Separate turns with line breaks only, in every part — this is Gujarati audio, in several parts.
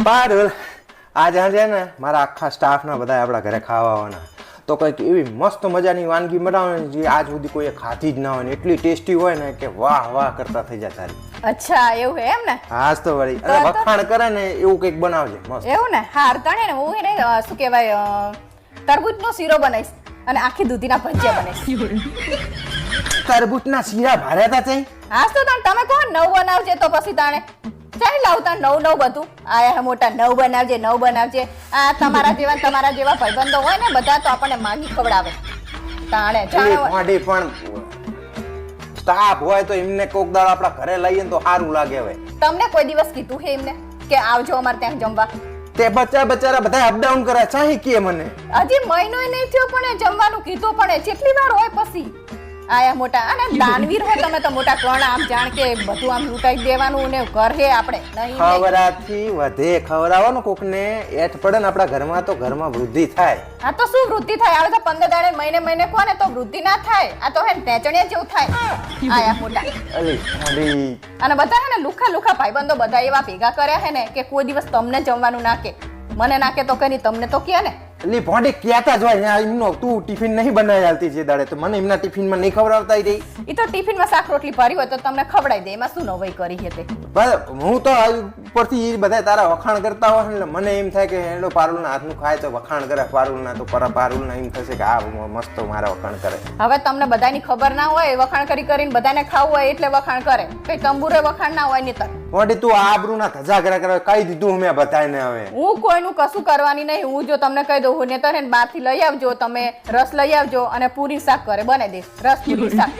પારુલ આજે છે ને મારા આખા સ્ટાફના બધા આપણા ઘરે ખાવા આવવાના તો કંઈક એવી મસ્ત મજાની વાનગી બનાવવાની જે આજ સુધી કોઈએ ખાધી જ ના હોય ને એટલી ટેસ્ટી હોય ને કે વાહ વાહ કરતા થઈ જાય તારી.
અચ્છા એવું હે એમ ને?
હાસ તો વળી અને વખાણ કરે ને એવું કંઈક બનાવજે મસ્ત.
એવું ને હાર તણે ને હું એને શું કહેવાય તરબૂચનો શીરો બનાવીશ અને આખી દૂધીના ભજીયા બનાવીશ.
તરબૂચના શીરા ભાર્યા તા
હાસ તો તમે કોણ નવ બનાવજે તો પછી તાણે ચાઈ લાવતા નવ બધું આયા મોટા નવ બનાવજે આ તમારા જેવા ભાઈબંધો હોય ને બધા તો આપણને માંગી ખવડાવે તાણે જાણે
પણ સ્ટાફ હોય તો એમને કોક દાળ આપણા ઘરે લઈએ તો સારું લાગે. હવે
તમને કોઈ દિવસ કીધું હે એમને કે આવજો અમારે ત્યાં જમવા?
તે બચારા બધા અપડાઉન કરે ચાહી કે મને
હજી મહિનો નહીં થયો પણ જમવાનું કીધું પણ કેટલી વાર હોય પછી આયા મોટા અને દાનવીર હોય તમે તો મોટા કોણ આમ જાણ કે બધું આમ લૂંટાઈ દેવાનું ને ઘર હે આપણે નહીં
ખવરાથી વધે ખવરાવવાનું કોકને એઠ પડે ને આપણા ઘરમાં તો ઘરમાં વૃદ્ધિ થાય.
આ તો શું વૃદ્ધિ થાય? આવે તો 15 દાડે મહિને કોને તો વૃદ્ધિ ના થાય. આ તો હે ટેચણિયા જેવું થાય આયા મોટા. અને બધા હે ને લુખા ભાઈબંધો બધા એવા ભેગા કર્યા હે ને કે કોઈ દિવસ તમને જમવાનું નાખે મને નાખે તો કઈ તમને તો કે ને
એટલે ભોંડી ક્યાતા જ હોય એમનો તું ટિફિન નહીં બનાવી આલતી જે દાડે તો મને એમના ટિફિનમાં નહીં ખવડાવતા રહી.
ઈ તો ટિફિનમાં શાક રોટલી ભરી હોય તો તમને ખવડાવી દે એમાં શું નવાઈ કરી છે તે.
બસ હું તો ઉપરથી બધા તારા વખાણ કરતા હોય એટલે મને એમ થાય કે એનો પારુલના હાથનું ખાય તો વખાણ કરે પારુલના તો પારુલના એમ થશે કે આ મસ્ત મારા વખાણ કરે.
હવે તમને બધાની ખબર ના હોય વખાણ કરીને બધાને ખાવું હોય એટલે વખાણ કરે કઈ તંબુરે વખાણ ના હોય ને
મોટી તું આબરૂના ધજાગરા કરે કહી દીધું મેં બધાને. હવે હું
કોઈનું કશું કરવાની નહીં. હું જો તમને કહી દઉં ને તો ને બહારથી લઈ આવજો તમે રસ લઈ આવજો અને પૂરી શાક કરે બને દઈશ રસ પૂરી શાક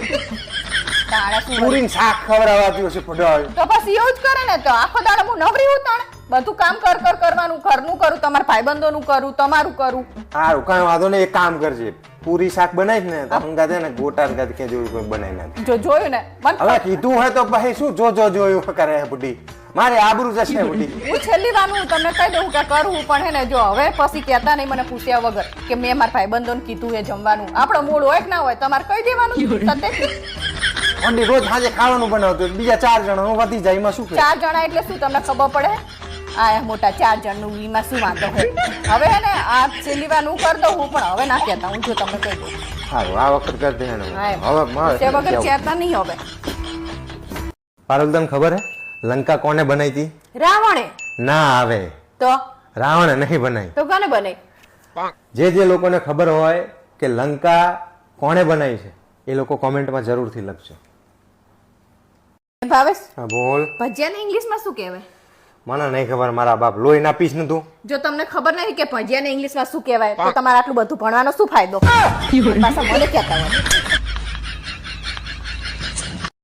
પૂરી શાક ખવડાવતી હશે ફોડો
તો પછી એવું જ કરે ને તો આખો દાડો હું નવરી હું તાણે બધું કામ કરવાનું ઘરનું કરું તમારા ભાઈબંધોનું કરું તમારું કરું.
સારું કઈ વાંધો નહીં એક કામ કરજે પૂરી શાક બનાવીશ ને તો હંગાતે ને ગોટા કે જેવું કોઈ બનાવી નાખ.
જો જોયું ને
હવે કીધું હોય તો પછી શું જોયું કરે બુઢી મારે આબરૂ જશે બુઢી.
હું છેલ્લી વાર હું તમને કહી દઉં કે કરું પણ હે ને જો હવે પછી કહેતા નહીં મને પૂછ્યા વગર કે મેં મારા ભાઈબંધોને કીધું એ જમવાનું આપણો મૂડ હોય કે ના હોય તમારે કહી દેવાનું.
સતે રોજ સાંજે ખાવાનું બનાવતું બીજા 4 જણા વધી જાય એમાં શું?
4 જણા એટલે શું તમને ખબર પડે? આ મોટા 4 જણનું એમાં શું વાંધો હોય? હવે હે ને આ છેલ્લી વાર હું કરી દઉં હું પણ હવે ના કહેતા હું જો તમને કહી દઉં.
સારું આ વખત કરી દે હવે
વગર કહેતા નહીં હવે.
પારુલ તને ખબર હે લંકા કોને બનાવી હતી?
રાવણે.
ના આવે
તો
રાવણે નહીં બનાવી
તો કોને બનાવી?
જે લોકોને ખબર હોય કે લંકા કોણે બનાવી છે એ લોકો કોમેન્ટમાં જરૂરથી લખજો.
ભાવેશ
હા બોલ.
ભજીયાને ઇંગ્લિશમાં શું કહેવાય?
મને નહીં ખબર મારા બાપ લોહી ના પીસ ને તું.
જો તમને ખબર નહીં કે ભજીયાને ઇંગ્લિશમાં શું કહેવાય તો તમારે આટલું બધું ભણવાનો શું ફાયદો? પાછા મને કહેતા હોય